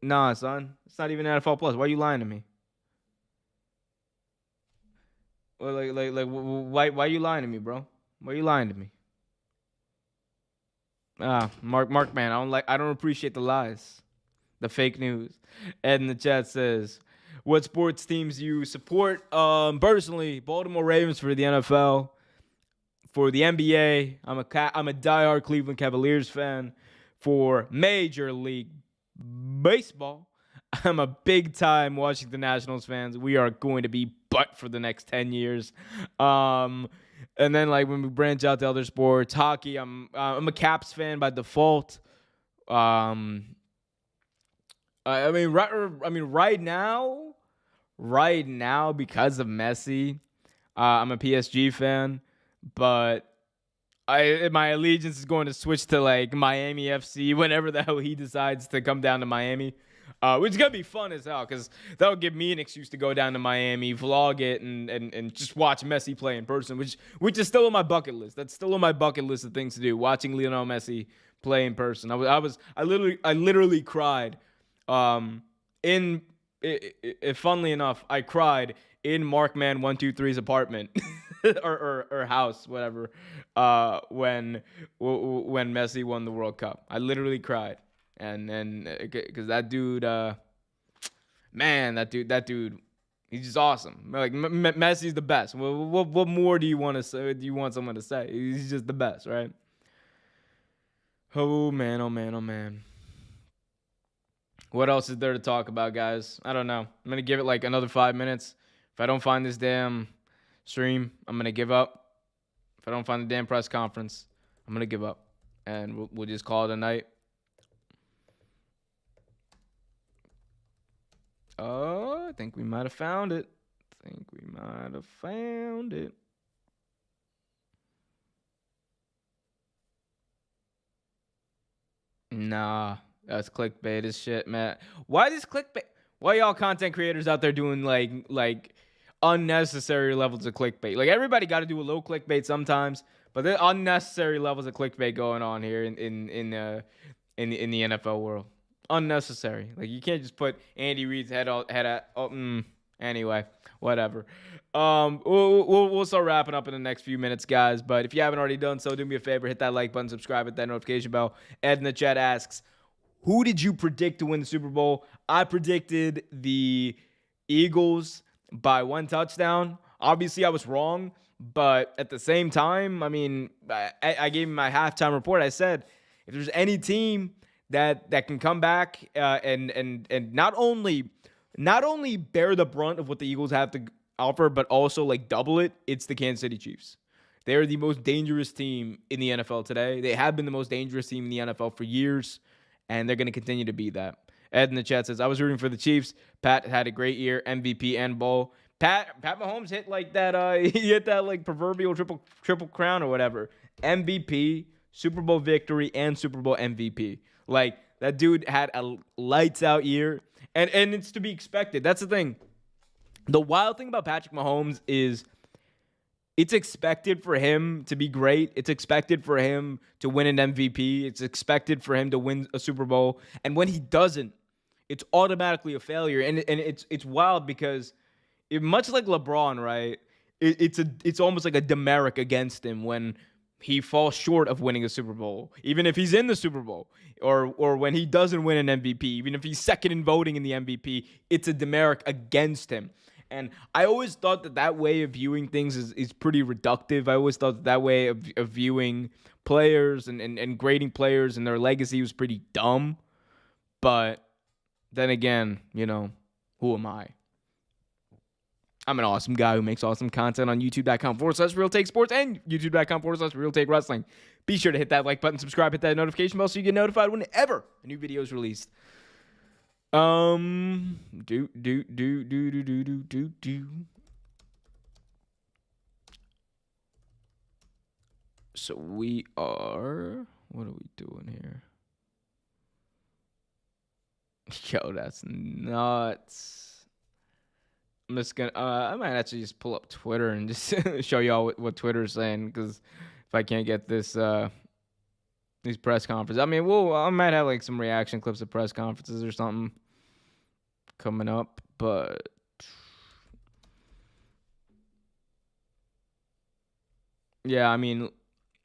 Nah, son. It's not even NFL Plus. Why are you lying to me? Well, why are you lying to me, bro? Why are you lying to me? Mark, man, I don't appreciate the lies, the fake news. Ed in the chat says, what sports teams do you support? Personally, Baltimore Ravens for the NFL. For the NBA, I'm a diehard Cleveland Cavaliers fan. For Major League Baseball, I'm a big-time Washington Nationals fan. We are going to be butt for the next 10 years. And then, when we branch out to other sports, hockey, I'm a Caps fan by default. Right now, because of Messi, I'm a PSG fan. But my allegiance is going to switch to Miami FC whenever the hell he decides to come down to Miami, which is gonna be fun as hell because that'll give me an excuse to go down to Miami, vlog it, and just watch Messi play in person, which is still on my bucket list. That's still on my bucket list of things to do. Watching Lionel Messi play in person. I literally cried. Funnily enough, I cried in Markman 123's apartment. or house, whatever, when Messi won the World Cup. I literally cried. And because that dude, that dude, he's just awesome. Messi's the best. What more do you want to say? Do you want someone to say? He's just the best, right? Oh, man. What else is there to talk about, guys? I don't know. I'm going to give it another 5 minutes. If I don't find this damn stream, I'm going to give up. If I don't find the damn press conference, I'm going to give up. And we'll just call it a night. Oh, I think we might have found it. Nah, that's clickbait as shit, man. Why this clickbait? Why y'all content creators out there doing like unnecessary levels of clickbait? Everybody got to do a little clickbait sometimes, but there are unnecessary levels of clickbait going on here in the NFL world. Unnecessary. Like, you can't just put Andy Reid's head at. Anyway, whatever. We'll start wrapping up in the next few minutes, guys. But if you haven't already done so, do me a favor, hit that like button, subscribe, hit that notification bell. Ed in the chat asks, who did you predict to win the Super Bowl? I predicted the Eagles by 1 touchdown. Obviously, I was wrong, but at the same time, I mean, I gave my halftime report. I said, if there's any team that can come back and not only bear the brunt of what the Eagles have to offer, but also like double it, it's the Kansas City Chiefs. They're the most dangerous team in the NFL today. They have been the most dangerous team in the NFL for years, and they're going to continue to be that. Ed in the chat says, I was rooting for the Chiefs. Pat had a great year, MVP and bowl. Pat Mahomes hit like that, he hit that like proverbial triple crown or whatever. MVP, Super Bowl victory, and Super Bowl MVP. Like, that dude had a lights out year, and it's to be expected. That's the thing. The wild thing about Patrick Mahomes is it's expected for him to be great. It's expected for him to win an MVP. It's expected for him to win a Super Bowl. And when he doesn't, it's automatically a failure. And it's wild because much like LeBron, right? It's almost like a demerit against him when he falls short of winning a Super Bowl, even if he's in the Super Bowl, or when he doesn't win an MVP, even if he's second in voting in the MVP, it's a demerit against him. And I always thought that way of viewing things is pretty reductive. I always thought that way of viewing players and grading players and their legacy was pretty dumb. But then again, who am I? I'm an awesome guy who makes awesome content on youtube.com/Real Take Sports and youtube.com/Real Take Wrestling. Be sure to hit that like button, subscribe, hit that notification bell so you get notified whenever a new video is released. So we are, what are we doing here? Yo, that's nuts. I'm just gonna, I might actually just pull up Twitter and just show y'all what Twitter's saying, because if I can't get this, these press conferences, I mean, I might have like some reaction clips of press conferences or something coming up, but yeah, I mean,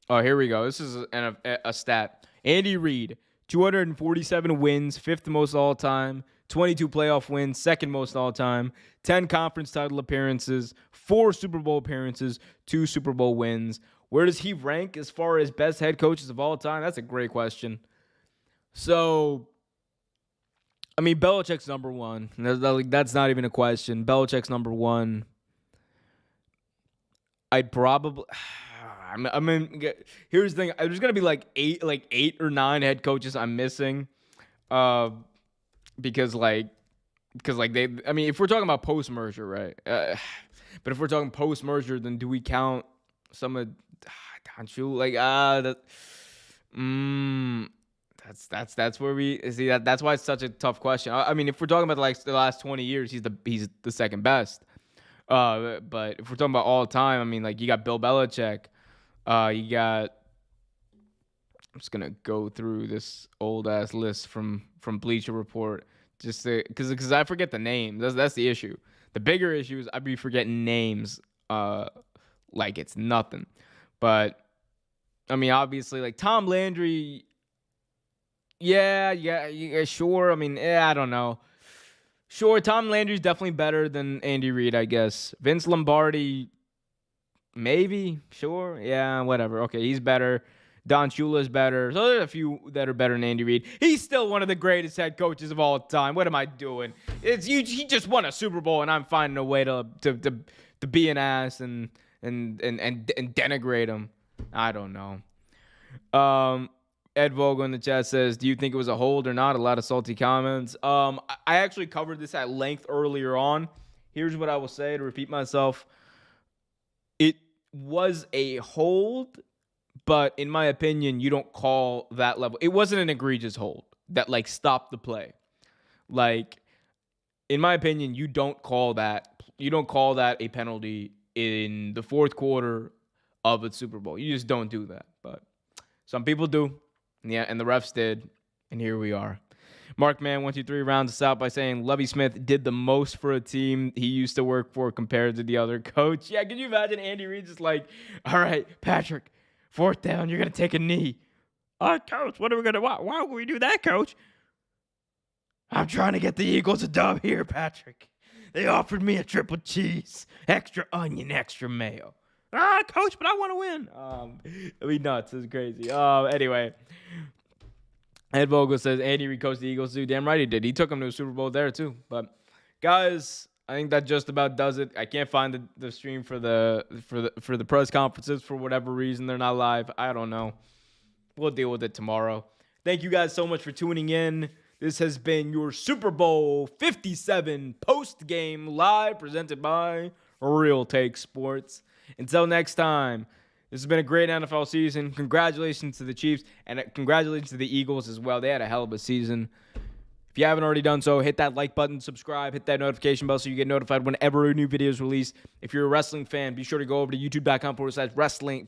here we go. This is a stat. Andy Reid, 247 wins, 5th most all time, 22 playoff wins, 2nd most all time, 10 conference title appearances, 4 Super Bowl appearances, 2 Super Bowl wins. Where does he rank as far as best head coaches of all time? That's a great question. So, I mean, Belichick's number one. That's not even a question. Belichick's number one. I'd probably... I mean, here's the thing. There's gonna be like 8 or 9 head coaches I'm missing, because they. I mean, if we're talking about post merger, right? But if we're talking post merger, then do we count some of Don Shula? That's where we see that. That's why it's such a tough question. I mean, if we're talking about like the last 20 years, he's the second best. But if we're talking about all time, I mean, like, you got Bill Belichick. You got, I'm just gonna go through this old ass list from Bleacher Report, just because I forget the names. That's the issue. The bigger issue is I'd be forgetting names, like it's nothing. But I mean, obviously, like Tom Landry. Yeah, sure. I mean, I don't know. Sure, Tom Landry's definitely better than Andy Reid, I guess. Vince Lombardi. Maybe, sure, yeah, whatever. Okay, he's better. Don Shula's better. So there's a few that are better than Andy Reid. He's still one of the greatest head coaches of all time. What am I doing? He just won a Super Bowl, and I'm finding a way to be an ass and denigrate him. I don't know. Ed Vogel in the chat says, "Do you think it was a hold or not?" A lot of salty comments. I actually covered this at length earlier on. Here's what I will say to repeat myself. It was a hold, but in my opinion, you don't call that level. It wasn't an egregious hold that like stopped the play. Like, in my opinion, you don't call that a penalty in the 4th quarter of a Super Bowl. You just don't do that. But some people do. Yeah, and the refs did, and here we are. Markman123 rounds us out by saying Lovie Smith did the most for a team he used to work for compared to the other coach. Yeah, can you imagine Andy Reid just like, all right, Patrick, 4th down, you're going to take a knee. Coach, what are we going to, why would we do that, coach? I'm trying to get the Eagles a dub here, Patrick. They offered me a triple cheese, extra onion, extra mayo. Coach, but I want to win. It'd be nuts. It's crazy. Anyway, Ed Vogel says Andy Reid coached the Eagles too. Damn right he did. He took them to a Super Bowl there too. But guys, I think that just about does it. I can't find the stream for the press conferences for whatever reason. They're not live. I don't know. We'll deal with it tomorrow. Thank you guys so much for tuning in. This has been your Super Bowl 57 post-game live presented by Real Take Sports. Until next time, this has been a great NFL season. Congratulations to the Chiefs and congratulations to the Eagles as well. They had a hell of a season. If you haven't already done so, hit that like button, subscribe, hit that notification bell so you get notified whenever a new video is released. If you're a wrestling fan, be sure to go over to youtube.com/wrestling,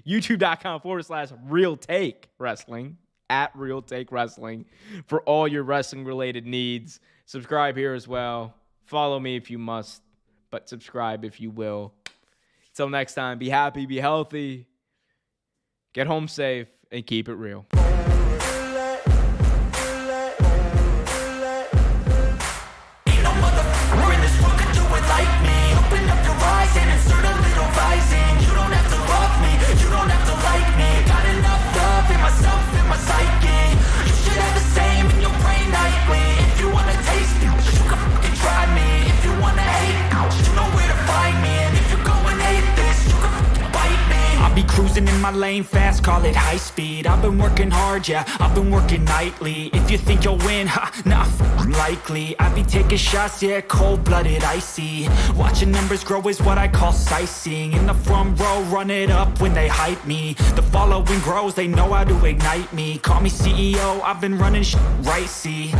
youtube.com/Real Take Wrestling. At Real Take Wrestling for all your wrestling related needs. Subscribe here as well. Follow me if you must, but subscribe if you will. Until next time, be happy, be healthy, get home safe, and keep it real. Cruising in my lane fast, call it high speed. I've been working hard, yeah, I've been working nightly. If you think you'll win, nah, likely. I be taking shots, yeah, cold-blooded, icy. Watching numbers grow is what I call sightseeing. In the front row, run it up when they hype me. The following grows, they know how to ignite me. Call me CEO, I've been running right, see.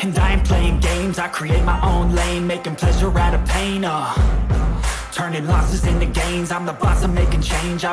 And I ain't playing games, I create my own lane, making pleasure out of pain, turning losses into gains. I'm the boss, I'm making change.